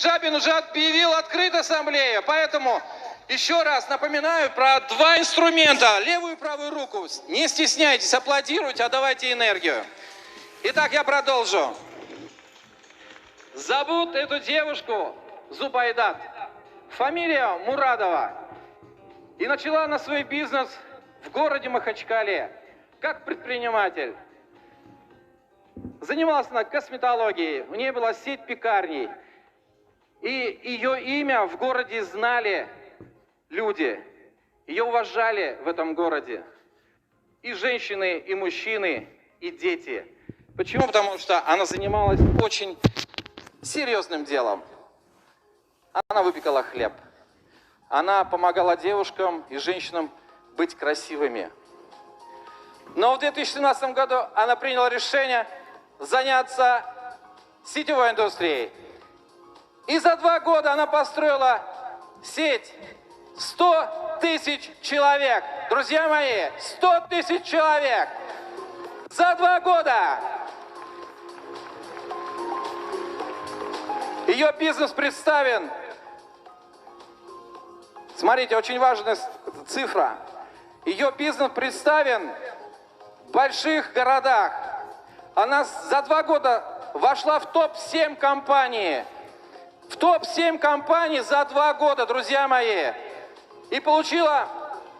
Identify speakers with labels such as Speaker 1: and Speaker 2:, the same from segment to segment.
Speaker 1: Жабин уже объявил открытую ассамблею, поэтому еще раз напоминаю про два инструмента. Левую и правую руку. Не стесняйтесь, аплодируйте, отдавайте энергию. Итак, я продолжу. Зовут эту девушку Зубайдат. Фамилия Мурадова. И начала она свой бизнес в городе Махачкале, как предприниматель. Занималась она косметологией, у нее была сеть пекарней. И ее имя в городе знали люди, ее уважали в этом городе. И женщины, и мужчины, и дети. Почему? Потому что она занималась очень серьезным делом. Она выпекала хлеб. Она помогала девушкам и женщинам быть красивыми. Но в 2017 году она приняла решение заняться сетевой индустрией. И за 2 года она построила сеть 100 тысяч человек. Друзья мои, 100 тысяч человек за 2 года. Ее бизнес представлен. Смотрите, очень важная цифра. Ее бизнес представлен в больших городах. Она за 2 года вошла в топ-7 компаний. В топ-7 компаний за 2 года, друзья мои. И получила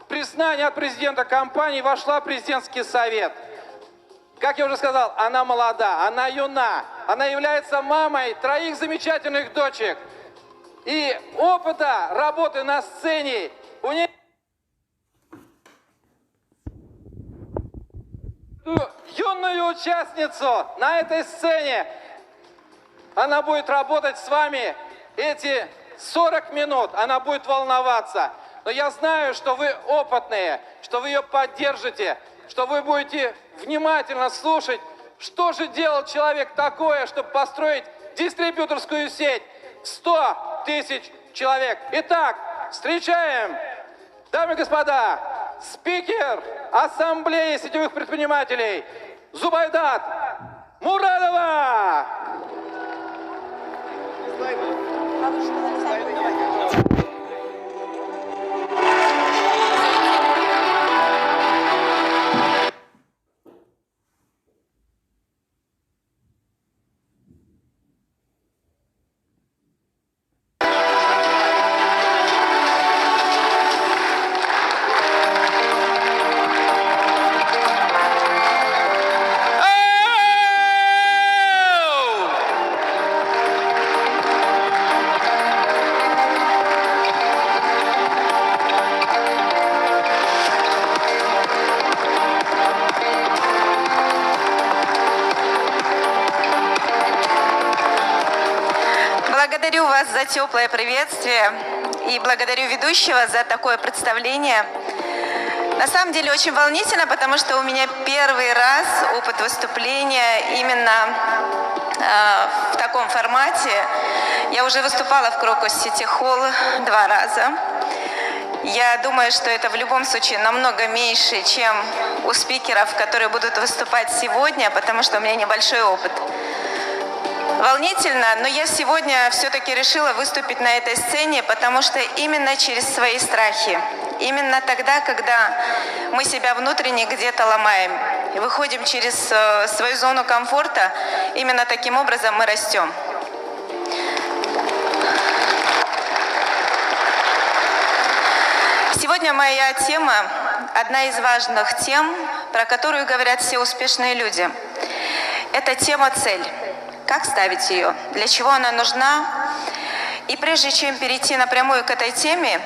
Speaker 1: признание от президента компании, вошла в президентский совет. Как я уже сказал, она молода, она юна. Она является мамой 3 замечательных дочек. И опыта работы на сцене у нее... Юную участницу на этой сцене. Она будет работать с вами эти 40 минут. Она будет волноваться. Но я знаю, что вы опытные, что вы ее поддержите, что вы будете внимательно слушать, что же делал человек такое, чтобы построить дистрибьюторскую сеть в 100 тысяч человек. Итак, встречаем, дамы и господа, спикер Ассамблеи сетевых предпринимателей Зубайдат Мурадова.
Speaker 2: Благодарю вас за теплое приветствие и благодарю ведущего за такое представление. На самом деле очень волнительно, потому что у меня первый раз опыт выступления именно в таком формате. Я уже выступала в Крокус Сити Холл 2 раза. Я думаю, что это в любом случае намного меньше, чем у спикеров, которые будут выступать сегодня, потому что у меня небольшой опыт. Волнительно, но я сегодня все-таки решила выступить на этой сцене, потому что именно через свои страхи, именно тогда, когда мы себя внутренне где-то ломаем, выходим через свою зону комфорта, именно таким образом мы растем. Сегодня моя тема – одна из важных тем, про которую говорят все успешные люди. Это тема «Цель». Как ставить ее? Для чего она нужна? И прежде чем перейти напрямую к этой теме,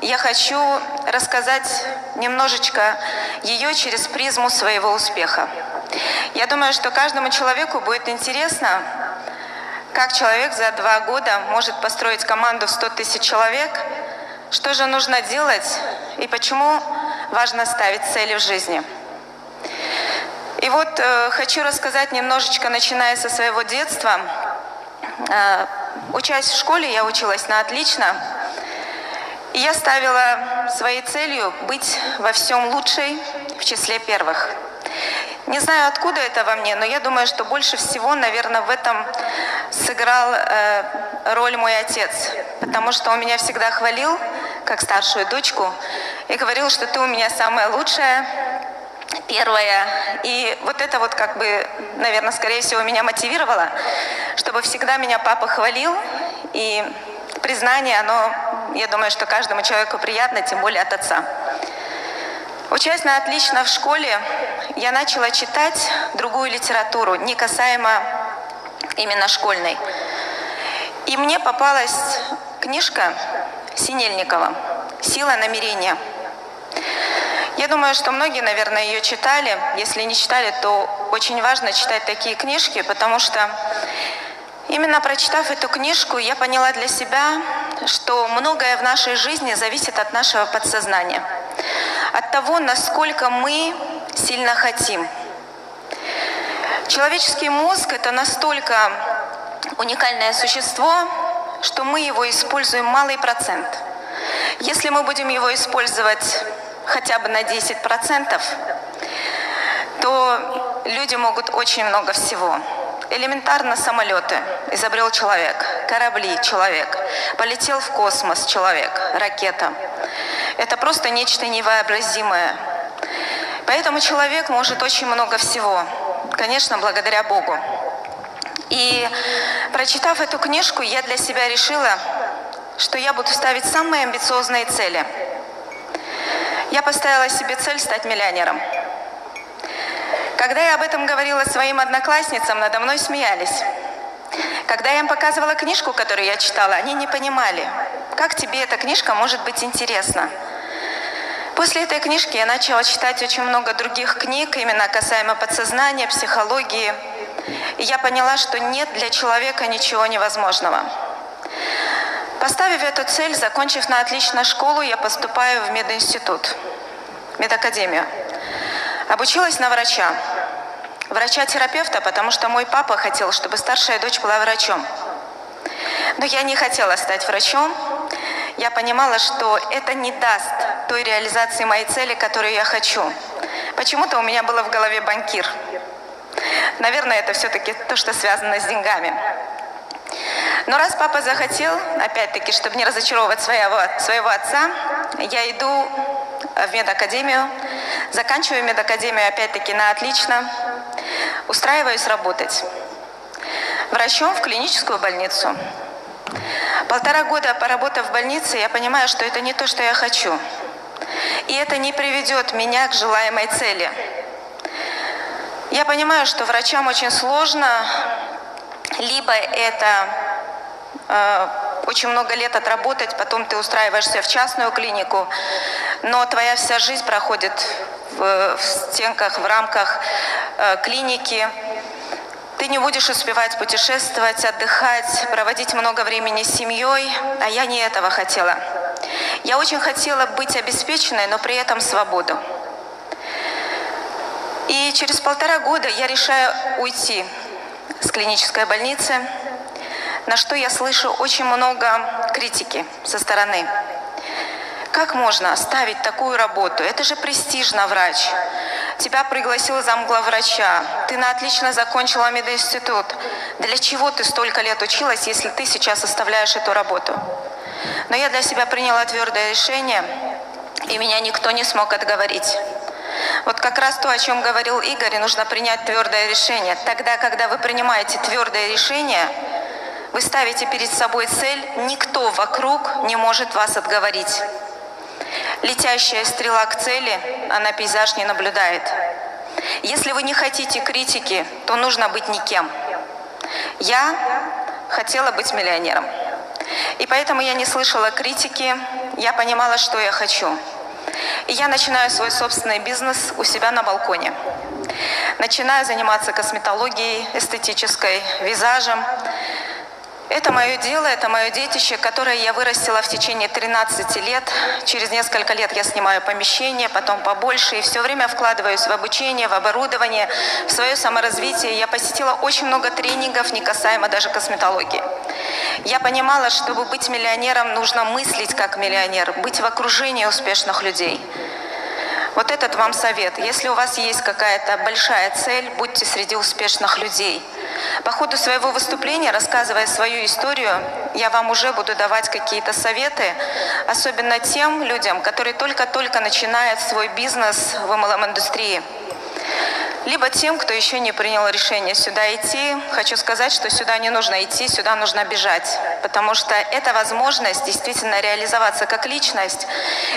Speaker 2: я хочу рассказать немножечко ее через призму своего успеха. Я думаю, что каждому человеку будет интересно, как человек за 2 года может построить команду в 100 тысяч человек, что же нужно делать и почему важно ставить цели в жизни. И вот хочу рассказать немножечко, начиная со своего детства. Учась в школе, я училась на отлично. И я ставила своей целью быть во всем лучшей в числе первых. Не знаю, откуда это во мне, но я думаю, что больше всего, наверное, в этом сыграл роль мой отец. Потому что он меня всегда хвалил, как старшую дочку, и говорил, что ты у меня самая лучшая, первая. И вот это вот как бы, наверное, скорее всего, меня мотивировало, чтобы всегда меня папа хвалил. И признание, оно, я думаю, что каждому человеку приятно, тем более от отца. Учась на отлично в школе, я начала читать другую литературу, не касаемо именно школьной. И мне попалась книжка Синельникова «Сила намерения». Я думаю, что многие, наверное, ее читали. Если не читали, то очень важно читать такие книжки, потому что именно прочитав эту книжку, я поняла для себя, что многое в нашей жизни зависит от нашего подсознания, от того, насколько мы сильно хотим. Человеческий мозг – это настолько уникальное существо, что мы его используем малый процент. Если мы будем его использовать хотя бы на 10%, то люди могут очень много всего. Элементарно самолеты изобрел человек, корабли – человек, полетел в космос – человек, ракета. Это просто нечто невообразимое. Поэтому человек может очень много всего, конечно, благодаря Богу. И прочитав эту книжку, я для себя решила, что я буду ставить самые амбициозные цели. Я поставила себе цель стать миллионером. Когда я об этом говорила своим одноклассницам, надо мной смеялись. Когда я им показывала книжку, которую я читала, они не понимали, как тебе эта книжка может быть интересна. После этой книжки я начала читать очень много других книг, именно касаемо подсознания, психологии. И я поняла, что нет для человека ничего невозможного. Поставив эту цель, закончив на отлично школу, я поступаю в мединститут, медакадемию. Обучилась на врача. Врача-терапевта, потому что мой папа хотел, чтобы старшая дочь была врачом. Но я не хотела стать врачом. Я понимала, что это не даст той реализации моей цели, которую я хочу. Почему-то у меня было в голове банкир. Наверное, это все-таки то, что связано с деньгами. Но раз папа захотел, опять-таки, чтобы не разочаровывать своего отца, я иду в медакадемию, заканчиваю медакадемию опять-таки на отлично, устраиваюсь работать врачом в клиническую больницу. 1,5 года поработав в больнице, я понимаю, что это не то, что я хочу. И это не приведет меня к желаемой цели. Я понимаю, что врачам очень сложно, либо это очень много лет отработать, потом ты устраиваешься в частную клинику, но твоя вся жизнь проходит в стенках, в рамках клиники. Ты не будешь успевать путешествовать, отдыхать, проводить много времени с семьей, а я не этого хотела. Я очень хотела быть обеспеченной, но при этом свободу. И через 1,5 года я решаю уйти с клинической больницы, на что я слышу очень много критики со стороны. Как можно оставить такую работу? Это же престижно, врач. Тебя пригласил замглавврача. Ты на отлично закончила мединститут. Для чего ты столько лет училась, если ты сейчас оставляешь эту работу? Но я для себя приняла твердое решение, и меня никто не смог отговорить. Вот как раз то, о чем говорил Игорь, нужно принять твердое решение. Тогда, когда вы принимаете твердое решение, вы ставите перед собой цель, никто вокруг не может вас отговорить. Летящая стрела к цели, она пейзаж не наблюдает. Если вы не хотите критики, то нужно быть никем. Я хотела быть миллионером. И поэтому я не слышала критики, я понимала, что я хочу. И я начинаю свой собственный бизнес у себя на балконе. Начинаю заниматься косметологией, эстетической, визажем. Это мое дело, это мое детище, которое я вырастила в течение 13 лет. Через несколько лет я снимаю помещение, потом побольше. И все время вкладываюсь в обучение, в оборудование, в свое саморазвитие. Я посетила очень много тренингов, не касаемо даже косметологии. Я понимала, чтобы быть миллионером, нужно мыслить как миллионер, быть в окружении успешных людей. Вот этот вам совет. Если у вас есть какая-то большая цель, будьте среди успешных людей. По ходу своего выступления, рассказывая свою историю, я вам уже буду давать какие-то советы, особенно тем людям, которые только-только начинают свой бизнес в MLM-индустрии. Либо тем, кто еще не принял решение сюда идти. Хочу сказать, что сюда не нужно идти, сюда нужно бежать. Потому что это возможность действительно реализоваться как личность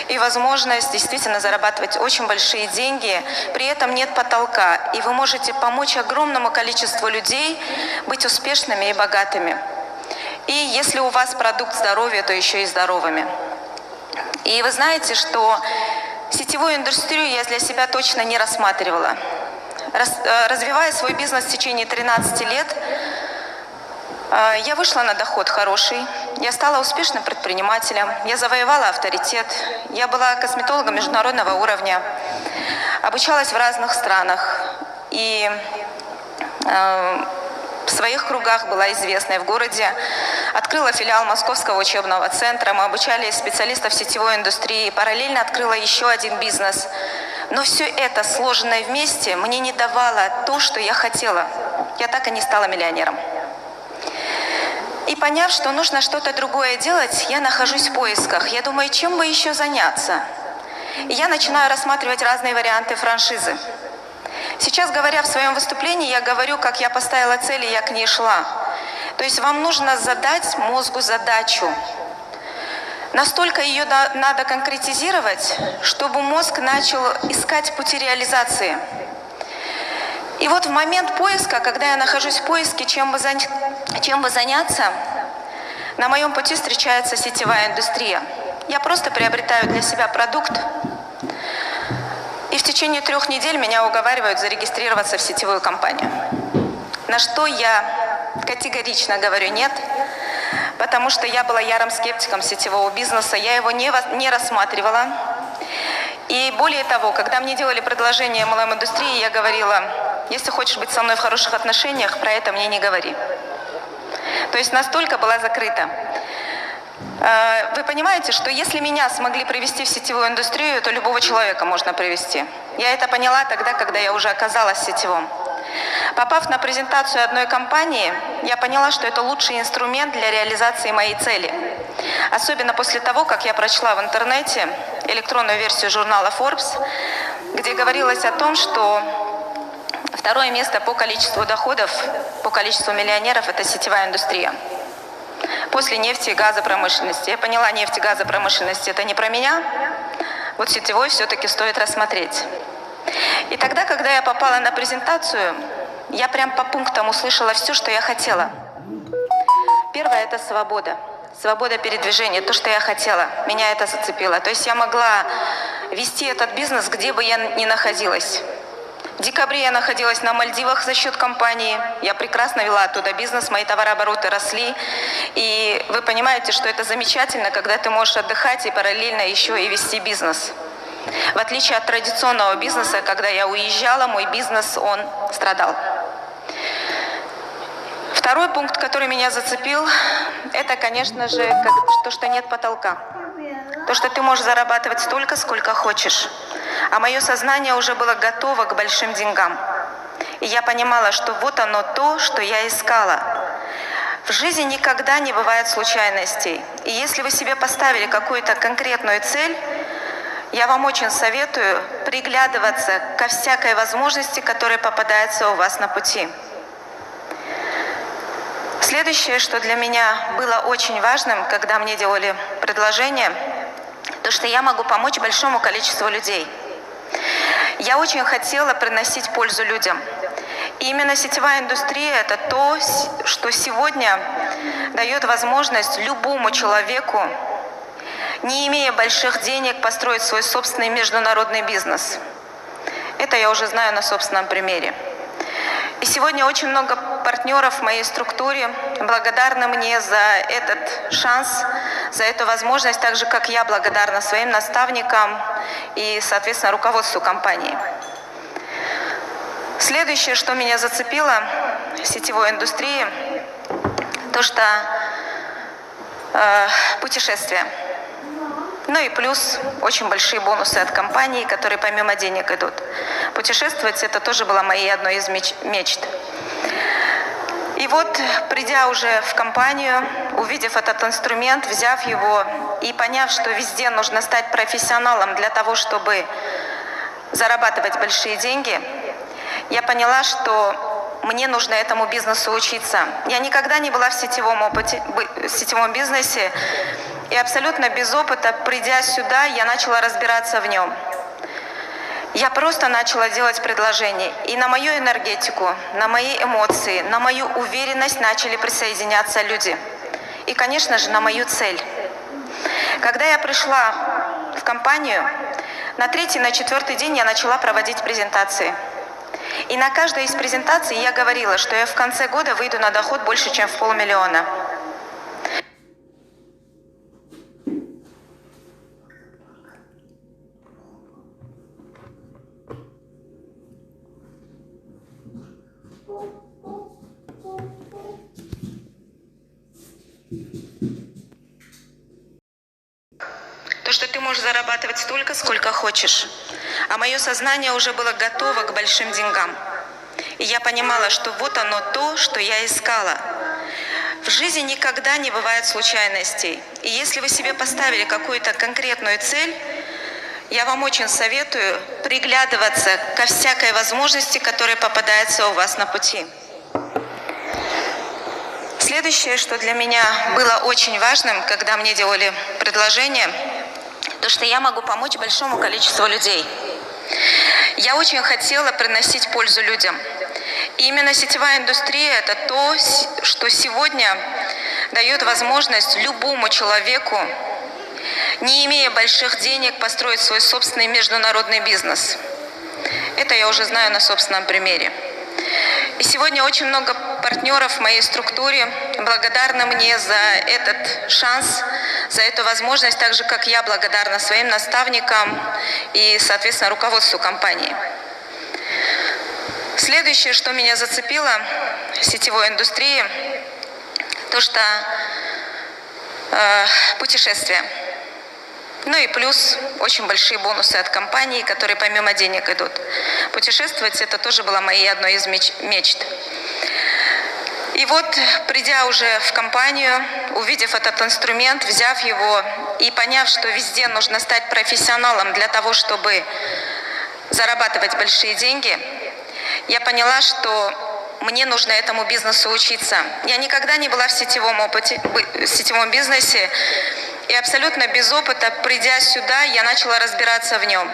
Speaker 2: и возможность действительно зарабатывать очень большие деньги. При этом нет потолка. И вы можете помочь огромному количеству людей быть успешными и богатыми. И если у вас продукт здоровья, то еще и здоровыми. И вы знаете, что сетевую индустрию я для себя точно не рассматривала. Развивая свой бизнес в течение 13 лет, я вышла на доход хороший, я стала успешным предпринимателем, я завоевала авторитет, я была косметологом международного уровня, обучалась в разных странах и в своих кругах была известной в городе, открыла филиал Московского учебного центра, мы обучали специалистов сетевой индустрии, параллельно открыла еще один бизнес. Но все это, сложенное вместе, мне не давало то, что я хотела. Я так и не стала миллионером. И поняв, что нужно что-то другое делать, я нахожусь в поисках. Я думаю, чем бы еще заняться? И я начинаю рассматривать разные варианты франшизы. Сейчас, говоря в своем выступлении, я говорю, как я поставила цель, и я к ней шла. То есть вам нужно задать мозгу задачу. Настолько ее надо конкретизировать, чтобы мозг начал искать пути реализации. И вот в момент поиска, когда я нахожусь в поиске, чем бы заняться, на моем пути встречается сетевая индустрия. Я просто приобретаю для себя продукт, и в течение 3 недель меня уговаривают зарегистрироваться в сетевую компанию. На что я категорично говорю «нет», потому что я была ярым скептиком сетевого бизнеса, я его не рассматривала. И более того, когда мне делали предложение MLM-индустрии, я говорила, если хочешь быть со мной в хороших отношениях, про это мне не говори. То есть настолько была закрыта. Вы понимаете, что если меня смогли привести в сетевую индустрию, то любого человека можно привести. Я это поняла тогда, когда я уже оказалась в сетевом. Попав на презентацию одной компании, я поняла, что это лучший инструмент для реализации моей цели. Особенно после того, как я прочла в интернете электронную версию журнала Forbes, где говорилось о том, что 2-е место по количеству доходов, по количеству миллионеров – это сетевая индустрия. После нефти и газопромышленности. Я поняла, нефть и газопромышленность – это не про меня. Вот сетевой все-таки стоит рассмотреть. И тогда, когда я попала на презентацию, я прям по пунктам услышала все, что я хотела. Первое – это свобода. Свобода передвижения, то, что я хотела. Меня это зацепило. То есть я могла вести этот бизнес, где бы я ни находилась. В декабре я находилась на Мальдивах за счет компании. Я прекрасно вела оттуда бизнес, мои товарообороты росли. И вы понимаете, что это замечательно, когда ты можешь отдыхать и параллельно еще и вести бизнес. В отличие от традиционного бизнеса, когда я уезжала, мой бизнес, он страдал. 2-й пункт, который меня зацепил, это, конечно же, то, что нет потолка. То, что ты можешь зарабатывать столько, сколько хочешь. А мое сознание уже было готово к большим деньгам. И я понимала, что вот оно то, что я искала. В жизни никогда не бывает случайностей. И если вы себе поставили какую-то конкретную цель, я вам очень советую приглядываться ко всякой возможности, которая попадается у вас на пути. Следующее, что для меня было очень важным, когда мне делали предложение, то, что я могу помочь большому количеству людей. Я очень хотела приносить пользу людям. И именно сетевая индустрия – это то, что сегодня дает возможность любому человеку, не имея больших денег, построить свой собственный международный бизнес. Это я уже знаю на собственном примере. И сегодня очень много партнеров в моей структуре благодарны мне за этот шанс, за эту возможность, так же, как я благодарна своим наставникам и, соответственно, руководству компании. Следующее, что меня зацепило в сетевой индустрии, то, что путешествия. Ну и плюс очень большие бонусы от компании, которые помимо денег идут. Путешествовать — это тоже была моей одной из мечт. И вот, придя уже в компанию, увидев этот инструмент, взяв его и поняв, что везде нужно стать профессионалом для того, чтобы зарабатывать большие деньги, я поняла, что мне нужно этому бизнесу учиться. Я никогда не была в сетевом бизнесе, и абсолютно без опыта, придя сюда, я начала разбираться в нем. Я просто начала делать предложения. И на мою энергетику, на мои эмоции, на мою уверенность начали присоединяться люди. И, конечно же, на мою цель. Когда я пришла в компанию, на 3-й, на 4-й день я начала проводить презентации. И на каждой из презентаций я говорила, что я в конце года выйду на доход больше, чем в 500 000. То, что ты можешь зарабатывать столько, сколько хочешь. А мое сознание уже было готово к большим деньгам. И я понимала, что вот оно то, что я искала. В жизни никогда не бывает случайностей. И если вы себе поставили какую-то конкретную цель, я вам очень советую приглядываться ко всякой возможности, которая попадается у вас на пути. Следующее, что для меня было очень важным, когда мне делали предложение, то, что я могу помочь большому количеству людей. Я очень хотела приносить пользу людям. И именно сетевая индустрия – это то, что сегодня дает возможность любому человеку, не имея больших денег, построить свой собственный международный бизнес. Это я уже знаю на собственном примере. И сегодня очень много партнеров в моей структуре благодарны мне за этот шанс, за эту возможность, так же, как я благодарна своим наставникам и, соответственно, руководству компании. Следующее, что меня зацепило в сетевой индустрии, то, что путешествия. Ну и плюс очень большие бонусы от компании, которые помимо денег идут. Путешествовать — это тоже была моей одной из мечт. И вот, придя уже в компанию, увидев этот инструмент, взяв его и поняв, что везде нужно стать профессионалом для того, чтобы зарабатывать большие деньги, я поняла, что мне нужно этому бизнесу учиться. Я никогда не была в сетевом бизнесе, и абсолютно без опыта, придя сюда, я начала разбираться в нем.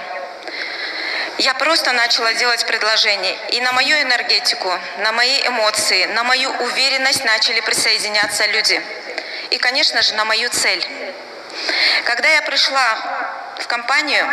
Speaker 2: Я просто начала делать предложения. И на мою энергетику, на мои эмоции, на мою уверенность начали присоединяться люди. И, конечно же, на мою цель. Когда я пришла в компанию,